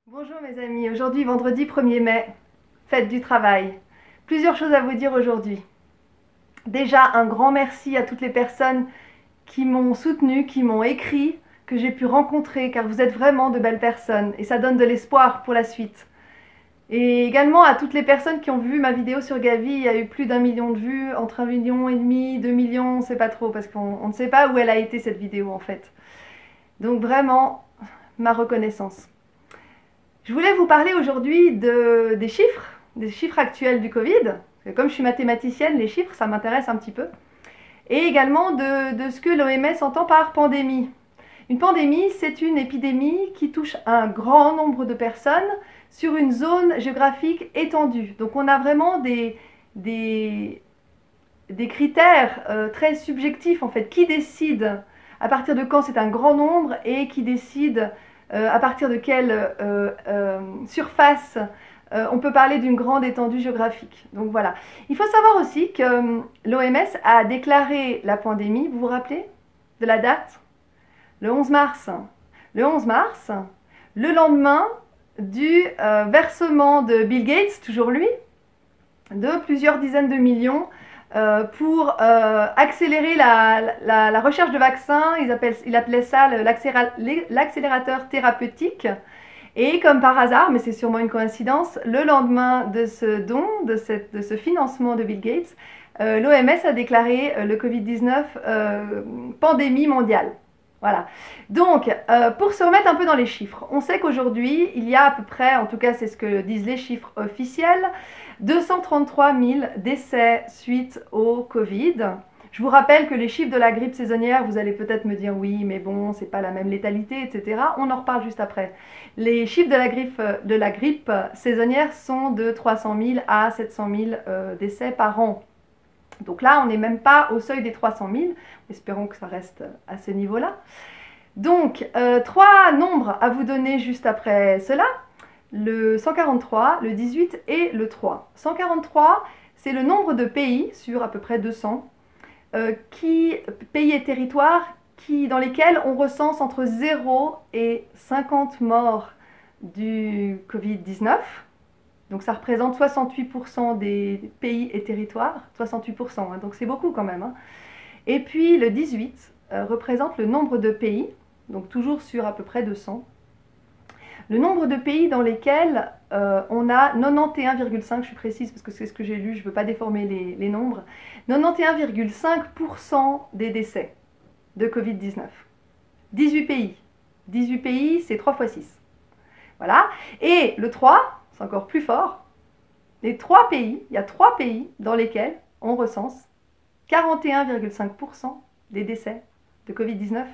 Bonjour mes amis, aujourd'hui vendredi 1er mai, fête du travail. Plusieurs choses à vous dire aujourd'hui. Déjà un grand merci à toutes les personnes qui m'ont soutenu, qui m'ont écrit, que j'ai pu rencontrer, car vous êtes vraiment de belles personnes et ça donne de l'espoir pour la suite. Et également à toutes les personnes qui ont vu ma vidéo sur Gavi, il y a eu plus d'1 million de vues, entre 1,5 million, 2 millions, on ne sait pas trop, parce qu'on ne sait pas où elle a été cette vidéo en fait. Donc vraiment, ma reconnaissance. Je voulais vous parler aujourd'hui des chiffres actuels du Covid. Comme je suis mathématicienne, les chiffres, ça m'intéresse un petit peu. Et également de ce que l'OMS entend par pandémie. Une pandémie, c'est une épidémie qui touche un grand nombre de personnes sur une zone géographique étendue. Donc on a vraiment des critères très subjectifs en fait. Qui décide à partir de quand c'est un grand nombre et qui décide à partir de quelle surface on peut parler d'une grande étendue géographique. Donc voilà. Il faut savoir aussi que l'OMS a déclaré la pandémie, vous vous rappelez de la date? Le 11 mars. Le 11 mars, le lendemain du versement de Bill Gates, toujours lui, de plusieurs dizaines de millions pour accélérer la recherche de vaccins. Il appelait ça l'accélérateur thérapeutique. Et comme par hasard, mais c'est sûrement une coïncidence, le lendemain de ce don, de ce financement de Bill Gates, l'OMS a déclaré le Covid-19 pandémie mondiale. Voilà. Donc, pour se remettre un peu dans les chiffres, on sait qu'aujourd'hui, il y a à peu près, en tout cas c'est ce que disent les chiffres officiels, 233 000 décès suite au Covid. Je vous rappelle que les chiffres de la grippe saisonnière, vous allez peut-être me dire oui, mais bon, c'est pas la même létalité, etc. On en reparle juste après. Les chiffres de la grippe saisonnière sont de 300 000 à 700 000 décès par an. Donc là, on n'est même pas au seuil des 300 000. Espérons que ça reste à ce niveau-là. Donc, trois nombres à vous donner juste après cela. Le 143, le 18 et le 3. 143, c'est le nombre de pays sur à peu près 200, pays et territoires dans lesquels on recense entre 0 et 50 morts du Covid-19. Donc ça représente 68% des pays et territoires, 68%, hein, donc c'est beaucoup quand même. Hein. Et puis le 18 représente le nombre de pays, donc toujours sur à peu près 200. Le nombre de pays dans lesquels on a 91,5, je suis précise parce que c'est ce que j'ai lu, je ne veux pas déformer les nombres, 91,5% des décès de Covid-19. 18 pays. 18 pays, c'est 3 fois 6. Voilà. Et le 3, c'est encore plus fort. Les 3 pays, il y a 3 pays dans lesquels on recense 41,5% des décès de Covid-19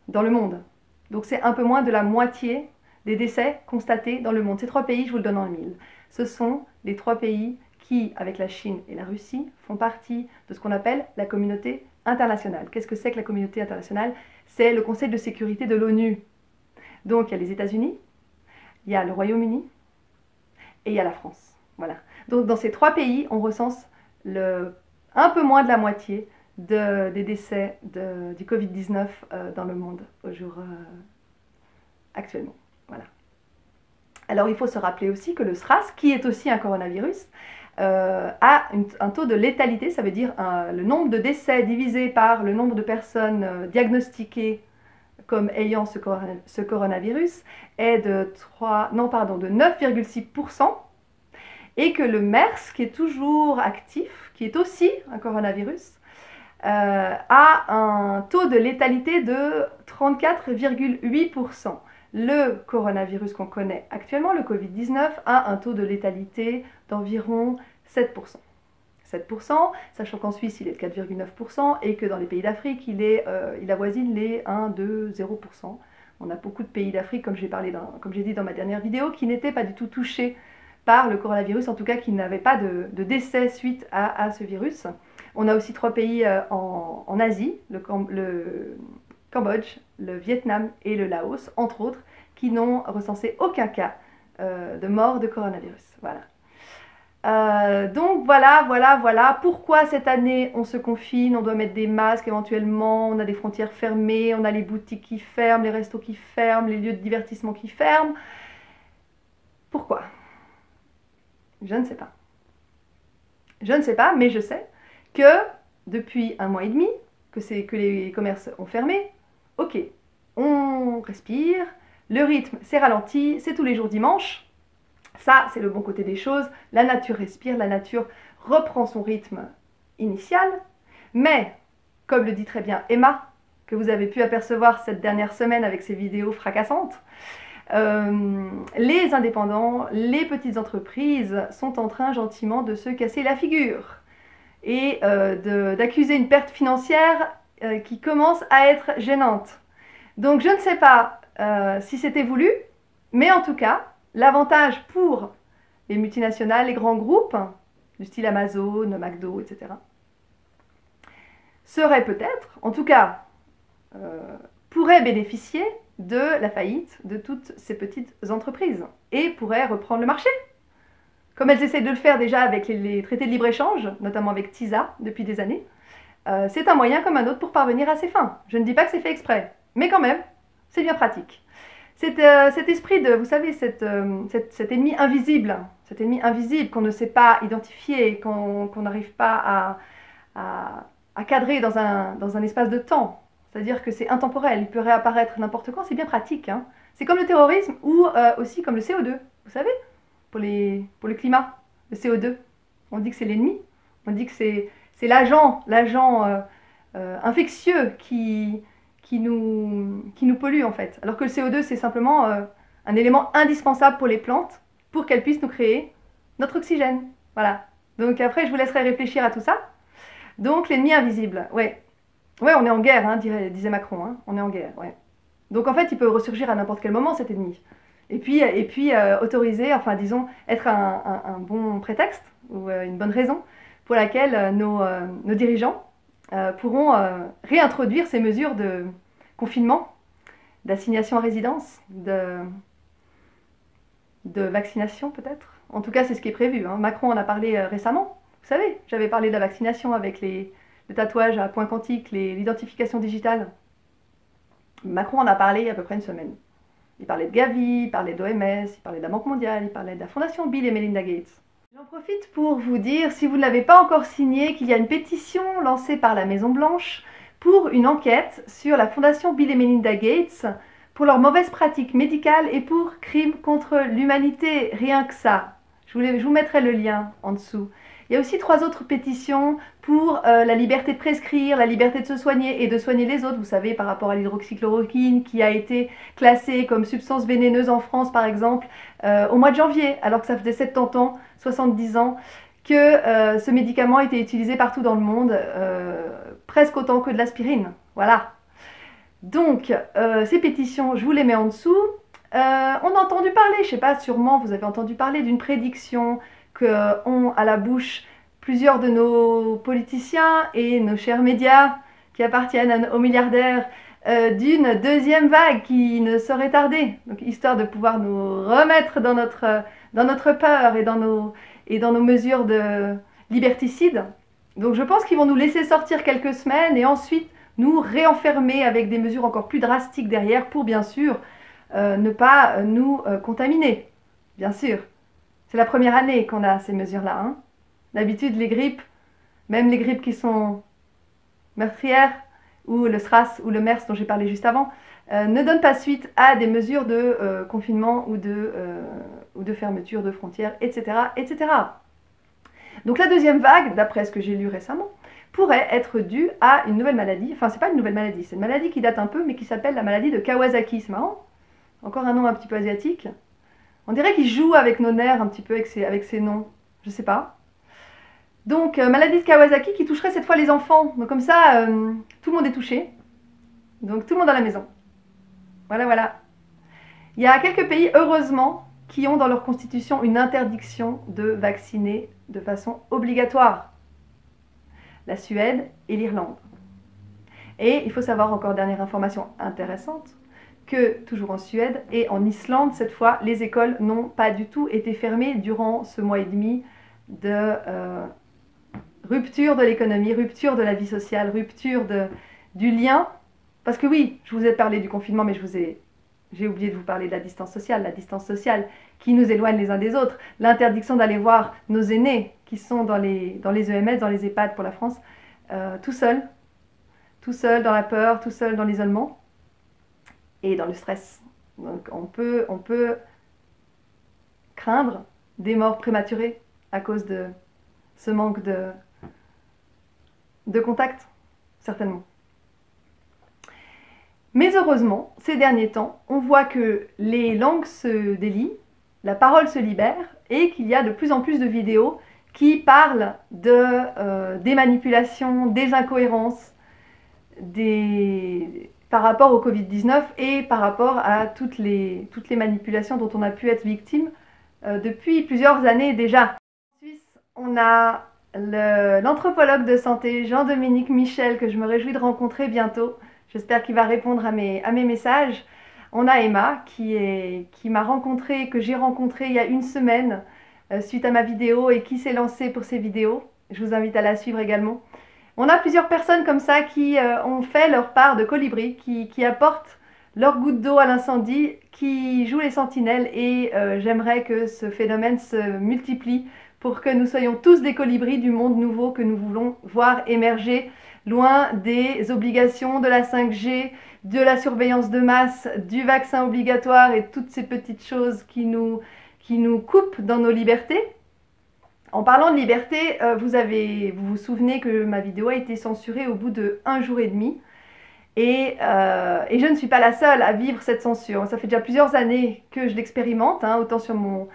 dans le monde. Donc c'est un peu moins de la moitié des décès constatés dans le monde. Ces 3 pays, je vous le donne en mille. Ce sont les 3 pays qui, avec la Chine et la Russie, font partie de ce qu'on appelle la communauté internationale. Qu'est-ce que c'est que la communauté internationale? C'est le Conseil de sécurité de l'ONU. Donc il y a les États-Unis, il y a le Royaume-Uni et il y a la France. Voilà. Donc dans ces 3 pays, on recense un peu moins de la moitié des décès du Covid-19 dans le monde au jour actuellement. Voilà. Alors il faut se rappeler aussi que le SRAS, qui est aussi un coronavirus, a un taux de létalité, ça veut dire le nombre de décès divisé par le nombre de personnes diagnostiquées comme ayant ce coronavirus est de 9,6%, et que le MERS, qui est toujours actif, qui est aussi un coronavirus, a un taux de létalité de 34,8%. Le coronavirus qu'on connaît actuellement, le Covid-19, a un taux de létalité d'environ 7%. 7%, sachant qu'en Suisse il est de 4,9% et que dans les pays d'Afrique il avoisine les 1, 2, 0%. On a beaucoup de pays d'Afrique, comme j'ai dit dans ma dernière vidéo, qui n'étaient pas du tout touchés par le coronavirus, en tout cas qui n'avaient pas de décès suite à ce virus. On a aussi 3 pays en Asie, le Cambodge, le Vietnam et le Laos, entre autres, qui n'ont recensé aucun cas de mort de coronavirus. Voilà. Donc voilà, pourquoi cette année on se confine, on doit mettre des masques éventuellement, on a des frontières fermées, on a les boutiques qui ferment, les restos qui ferment, les lieux de divertissement qui ferment. Pourquoi? Je ne sais pas. Je ne sais pas, mais je sais que depuis 1 mois et demi, que les commerces ont fermé, ok, on respire, le rythme s'est ralenti, c'est tous les jours dimanche, ça c'est le bon côté des choses, la nature respire, la nature reprend son rythme initial, mais, comme le dit très bien Emma, que vous avez pu apercevoir cette dernière semaine avec ses vidéos fracassantes, les indépendants, les petites entreprises sont en train gentiment de se casser la figure et d'accuser une perte financière qui commence à être gênante. Donc je ne sais pas si c'était voulu, mais en tout cas, l'avantage pour les multinationales, les grands groupes, du style Amazon, McDo, etc., serait peut-être, en tout cas, pourrait bénéficier de la faillite de toutes ces petites entreprises et pourrait reprendre le marché. Comme elles essaient de le faire déjà avec les traités de libre-échange, notamment avec TISA depuis des années, c'est un moyen comme un autre pour parvenir à ses fins. Je ne dis pas que c'est fait exprès, mais quand même, c'est bien pratique. Cet esprit de, vous savez, cet ennemi invisible qu'on ne sait pas identifier, qu'on n'arrive pas à cadrer dans un espace de temps, c'est-à-dire que c'est intemporel, il peut réapparaître n'importe quand, c'est bien pratique. Hein. C'est comme le terrorisme ou aussi comme le CO2, vous savez, pour le climat, le CO2. On dit que c'est l'ennemi, on dit que c'est l'agent infectieux qui nous pollue en fait. Alors que le CO2 c'est simplement un élément indispensable pour les plantes pour qu'elles puissent nous créer notre oxygène. Voilà. Donc après je vous laisserai réfléchir à tout ça. Donc l'ennemi invisible, ouais. Ouais, on est en guerre, hein, disait Macron, hein. On est en guerre, ouais. Donc en fait il peut ressurgir à n'importe quel moment cet ennemi. Et puis autoriser, enfin disons, être un bon prétexte ou une bonne raison pour laquelle nos dirigeants pourront réintroduire ces mesures de confinement, d'assignation à résidence, de vaccination peut-être. En tout cas, c'est ce qui est prévu. Hein. Macron en a parlé récemment. Vous savez, j'avais parlé de la vaccination avec le tatouage à point quantique, l'identification digitale. Macron en a parlé il y a à peu près une semaine. Il parlait de Gavi, il parlait de l'OMS, il parlait de la Banque mondiale, il parlait de la Fondation Bill et Melinda Gates. J'en profite pour vous dire, si vous ne l'avez pas encore signé, qu'il y a une pétition lancée par la Maison Blanche pour une enquête sur la Fondation Bill et Melinda Gates pour leurs mauvaises pratiques médicales et pour crimes contre l'humanité. Rien que ça. Je vous mettrai le lien en dessous. Il y a aussi 3 autres pétitions pour la liberté de prescrire, la liberté de se soigner et de soigner les autres. Vous savez, par rapport à l'hydroxychloroquine qui a été classée comme substance vénéneuse en France, par exemple, au mois de janvier, alors que ça faisait 70 ans, 70 ans, que ce médicament était utilisé partout dans le monde, presque autant que de l'aspirine. Voilà. Donc, ces pétitions, je vous les mets en dessous. On a entendu parler, je ne sais pas, sûrement vous avez entendu parler d'une prédiction qu'ont à la bouche plusieurs de nos politiciens et nos chers médias qui appartiennent aux milliardaires d'une deuxième vague qui ne saurait tarder, donc histoire de pouvoir nous remettre dans notre peur et dans nos mesures de liberticide. Donc je pense qu'ils vont nous laisser sortir quelques semaines et ensuite nous réenfermer avec des mesures encore plus drastiques derrière pour bien sûr ne pas nous contaminer, bien sûr. C'est la première année qu'on a ces mesures-là. Hein. D'habitude, les grippes, même les grippes qui sont meurtrières, ou le SRAS ou le MERS dont j'ai parlé juste avant, ne donnent pas suite à des mesures de confinement ou de fermeture de frontières, etc., etc. Donc la deuxième vague, d'après ce que j'ai lu récemment, pourrait être due à une nouvelle maladie. Enfin, c'est pas une nouvelle maladie, c'est une maladie qui date un peu, mais qui s'appelle la maladie de Kawasaki. C'est marrant. Encore un nom un petit peu asiatique. On dirait qu'il joue avec nos nerfs un petit peu avec ses noms. Je sais pas. Donc, maladie de Kawasaki qui toucherait cette fois les enfants. Donc comme ça, tout le monde est touché. Donc tout le monde à la maison. Voilà, voilà. Il y a quelques pays, heureusement, qui ont dans leur constitution une interdiction de vacciner de façon obligatoire. La Suède et l'Irlande. Et il faut savoir, encore dernière information intéressante, que toujours en Suède et en Islande, cette fois, les écoles n'ont pas du tout été fermées durant ce mois et demi de rupture de l'économie, rupture de la vie sociale, rupture du lien. Parce que oui, je vous ai parlé du confinement, mais je vous ai J'ai oublié de vous parler de la distance sociale qui nous éloigne les uns des autres, l'interdiction d'aller voir nos aînés qui sont dans les EMS, dans les EHPAD pour la France, tout seul dans la peur, tout seul dans l'isolement et dans le stress. Donc on peut craindre des morts prématurées à cause de ce manque de contact, certainement. Mais heureusement, ces derniers temps, on voit que les langues se délient, la parole se libère et qu'il y a de plus en plus de vidéos qui parlent des manipulations, des incohérences par rapport au Covid-19 et par rapport à toutes les manipulations dont on a pu être victime depuis plusieurs années déjà. En Suisse, on a l'anthropologue de santé Jean-Dominique Michel que je me réjouis de rencontrer bientôt. J'espère qu'il va répondre à mes messages. On a Emma qui m'a rencontré, que j'ai rencontré il y a une semaine suite à ma vidéo et qui s'est lancée pour ses vidéos. Je vous invite à la suivre également. On a plusieurs personnes comme ça qui ont fait leur part de colibri, qui apportent leur goutte d'eau à l'incendie, qui jouent les sentinelles et j'aimerais que ce phénomène se multiplie pour que nous soyons tous des colibris du monde nouveau que nous voulons voir émerger, loin des obligations de la 5G, de la surveillance de masse, du vaccin obligatoire et toutes ces petites choses qui nous coupent dans nos libertés. En parlant de liberté, vous vous souvenez que ma vidéo a été censurée au bout de 1 jour et demi. Et je ne suis pas la seule à vivre cette censure. Ça fait déjà plusieurs années que je l'expérimente, hein, autant sur mon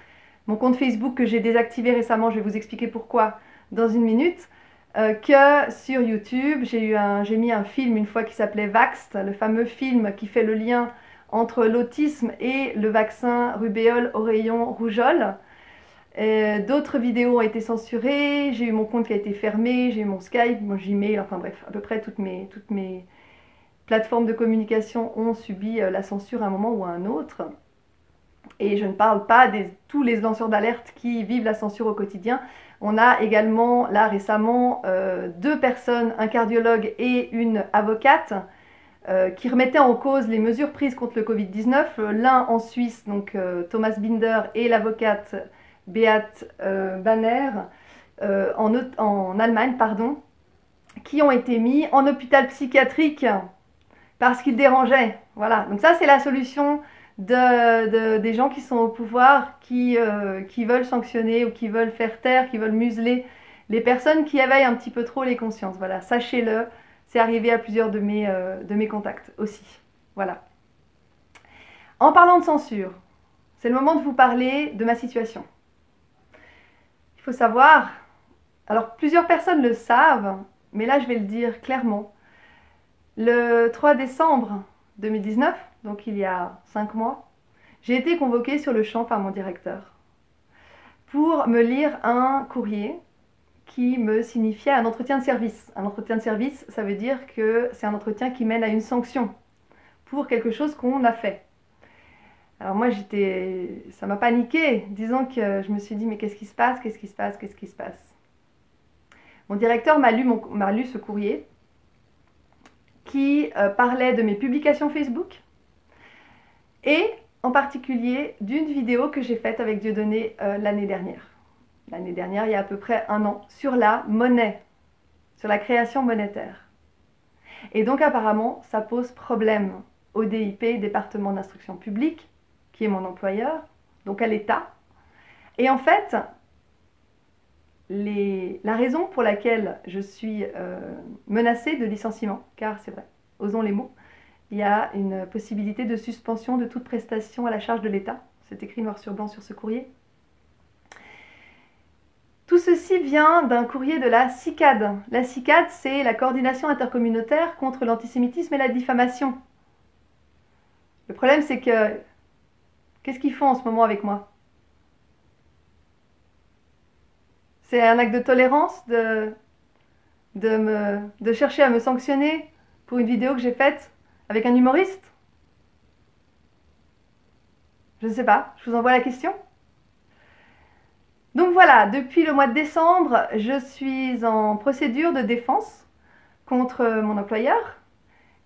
compte Facebook que j'ai désactivé récemment, je vais vous expliquer pourquoi dans une minute, que sur YouTube. J'ai mis un film une fois qui s'appelait Vaxxed, le fameux film qui fait le lien entre l'autisme et le vaccin rubéole, oreillon, rougeole. D'autres vidéos ont été censurées, j'ai eu mon compte qui a été fermé, j'ai eu mon Skype, mon Gmail, enfin bref, à peu près toutes mes plateformes de communication ont subi la censure à un moment ou à un autre. Et je ne parle pas de tous les lanceurs d'alerte qui vivent la censure au quotidien. On a également, là récemment, 2 personnes, un cardiologue et une avocate, qui remettaient en cause les mesures prises contre le Covid-19. L'un en Suisse, donc Thomas Binder, et l'avocate Beat Banner en Allemagne, pardon, qui ont été mis en hôpital psychiatrique parce qu'ils dérangeaient. Voilà, donc ça c'est la solution des gens qui sont au pouvoir, qui veulent sanctionner ou qui veulent faire taire, qui veulent museler les personnes qui éveillent un petit peu trop les consciences. Voilà, sachez-le, c'est arrivé à plusieurs de mes contacts aussi. Voilà. En parlant de censure, c'est le moment de vous parler de ma situation. Il faut savoir, alors plusieurs personnes le savent, mais là je vais le dire clairement. Le 3 décembre 2019, donc il y a 5 mois, j'ai été convoquée sur le champ par mon directeur pour me lire un courrier qui me signifiait un entretien de service. Un entretien de service, ça veut dire que c'est un entretien qui mène à une sanction pour quelque chose qu'on a fait. Alors moi, ça m'a paniqué, disons que je me suis dit, mais qu'est-ce qui se passe, qu'est-ce qui se passe, qu'est-ce qui se passe? Mon directeur m'a lu ce courrier qui parlait de mes publications Facebook et en particulier d'une vidéo que j'ai faite avec Dieudonné l'année dernière. L'année dernière, il y a à peu près 1 an, sur la monnaie, sur la création monétaire. Et donc apparemment, ça pose problème au DIP, département d'instruction publique, qui est mon employeur, donc à l'État. Et en fait, la raison pour laquelle je suis menacée de licenciement, car c'est vrai, osons les mots, il y a une possibilité de suspension de toute prestation à la charge de l'État. C'est écrit noir sur blanc sur ce courrier. Tout ceci vient d'un courrier de la CICAD. La CICAD, c'est la coordination intercommunautaire contre l'antisémitisme et la diffamation. Le problème, c'est que, qu'est-ce qu'ils font en ce moment avec moi? C'est un acte de tolérance de chercher à me sanctionner pour une vidéo que j'ai faite avec un humoriste? Je ne sais pas, je vous envoie la question. Donc voilà, depuis le mois de décembre, je suis en procédure de défense contre mon employeur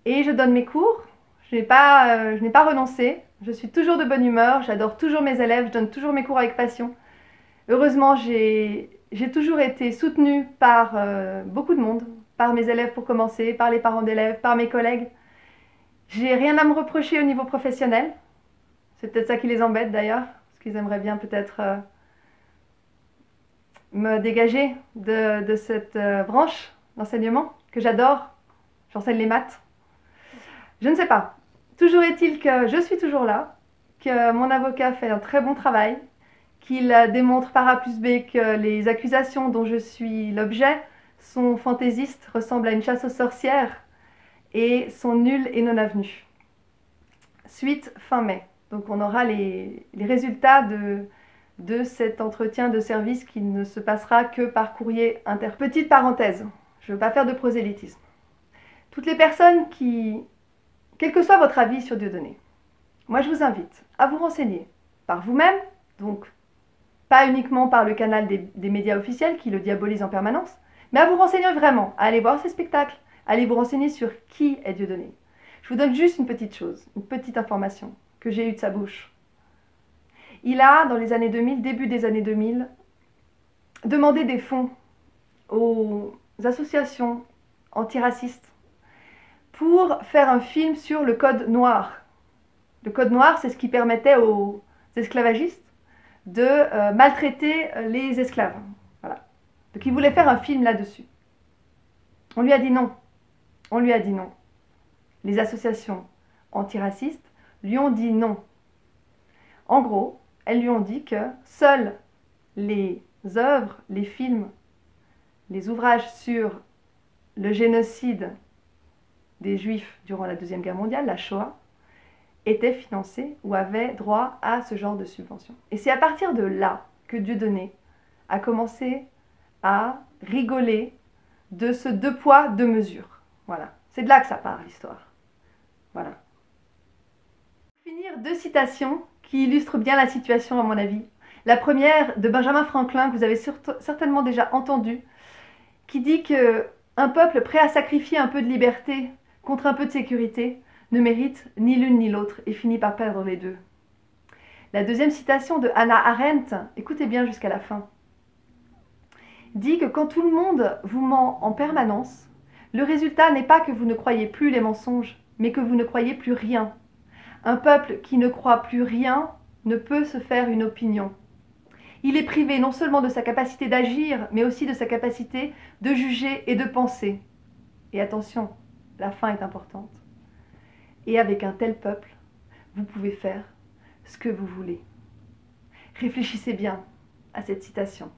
et je donne mes cours. Je n'ai pas renoncé. Je suis toujours de bonne humeur, j'adore toujours mes élèves, je donne toujours mes cours avec passion. Heureusement, j'ai toujours été soutenue par beaucoup de monde, par mes élèves pour commencer, par les parents d'élèves, par mes collègues. J'ai rien à me reprocher au niveau professionnel. C'est peut-être ça qui les embête d'ailleurs, parce qu'ils aimeraient bien peut-être me dégager de cette branche d'enseignement que j'adore. J'enseigne les maths. Je ne sais pas. Toujours est-il que je suis toujours là, que mon avocat fait un très bon travail, qu'il démontre par A plus B que les accusations dont je suis l'objet sont fantaisistes, ressemblent à une chasse aux sorcières et sont nulles et non avenues. Suite fin mai. Donc on aura les résultats de cet entretien de service qui ne se passera que par courrier inter. Petite parenthèse, je ne veux pas faire de prosélytisme. Toutes les personnes qui, quel que soit votre avis sur Dieudonné, moi je vous invite à vous renseigner par vous-même, donc pas uniquement par le canal des médias officiels qui le diabolisent en permanence, mais à vous renseigner vraiment, à aller voir ses spectacles, à aller vous renseigner sur qui est Dieudonné. Je vous donne juste une petite chose, une petite information que j'ai eue de sa bouche. Il a, dans les années 2000, début des années 2000, demandé des fonds aux associations antiracistes pour faire un film sur le code noir. Le code noir, c'est ce qui permettait aux esclavagistes de maltraiter les esclaves. Voilà. Donc il voulait faire un film là-dessus. On lui a dit non. On lui a dit non. Les associations antiracistes lui ont dit non. En gros, elles lui ont dit que seules les œuvres, les films, les ouvrages sur le génocide des Juifs durant la Deuxième Guerre mondiale, la Shoah, étaient financés ou avaient droit à ce genre de subvention. Et c'est à partir de là que Dieudonné a commencé à rigoler de ce deux poids, deux mesures. Voilà. C'est de là que ça part, l'histoire. Voilà. Pour finir, deux citations qui illustrent bien la situation, à mon avis. La première, de Benjamin Franklin, que vous avez certainement déjà entendu, qui dit qu'un peuple prêt à sacrifier un peu de liberté contre un peu de sécurité ne mérite ni l'une ni l'autre et finit par perdre les deux. La deuxième citation de Hannah Arendt, écoutez bien jusqu'à la fin, dit que quand tout le monde vous ment en permanence, le résultat n'est pas que vous ne croyez plus les mensonges, mais que vous ne croyez plus rien. Un peuple qui ne croit plus rien ne peut se faire une opinion. Il est privé non seulement de sa capacité d'agir, mais aussi de sa capacité de juger et de penser. Et attention, la fin est importante. Et avec un tel peuple, vous pouvez faire ce que vous voulez. Réfléchissez bien à cette citation.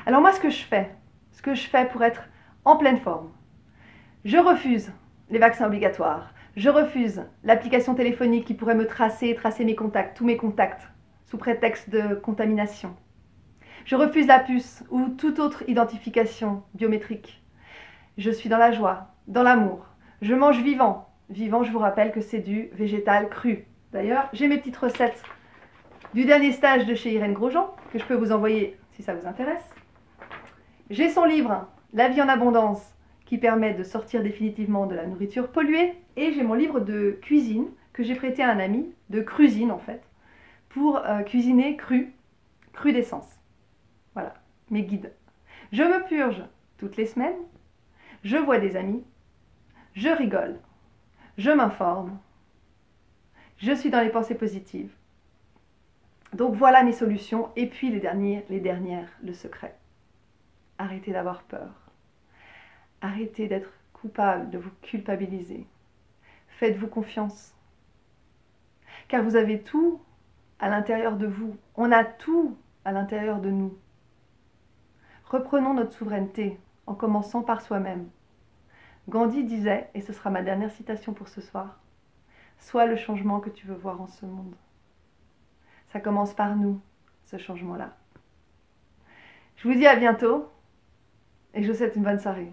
Alors moi, ce que je fais pour être en pleine forme, je refuse les vaccins obligatoires, je refuse l'application téléphonique qui pourrait me tracer mes contacts, tous mes contacts, sous prétexte de contamination. Je refuse la puce ou toute autre identification biométrique. Je suis dans la joie, dans l'amour. Je mange vivant. Vivant, je vous rappelle que c'est du végétal cru. D'ailleurs, j'ai mes petites recettes du dernier stage de chez Irène Grosjean, que je peux vous envoyer si ça vous intéresse. J'ai son livre « La vie en abondance » qui permet de sortir définitivement de la nourriture polluée. Et j'ai mon livre de cuisine que j'ai prêté à un ami, de cuisine en fait, pour cuisiner cru d'essence. Voilà, mes guides. Je me purge toutes les semaines, je vois des amis, je rigole, je m'informe, je suis dans les pensées positives. Donc voilà mes solutions. Et puis les dernières, le secret. Arrêtez d'avoir peur. Arrêtez d'être coupable, de vous culpabiliser. Faites-vous confiance. Car vous avez tout à l'intérieur de vous. On a tout à l'intérieur de nous. Reprenons notre souveraineté en commençant par soi-même. Gandhi disait, et ce sera ma dernière citation pour ce soir, « Sois le changement que tu veux voir en ce monde ». Ça commence par nous, ce changement-là. Je vous dis à bientôt et je vous souhaite une bonne soirée.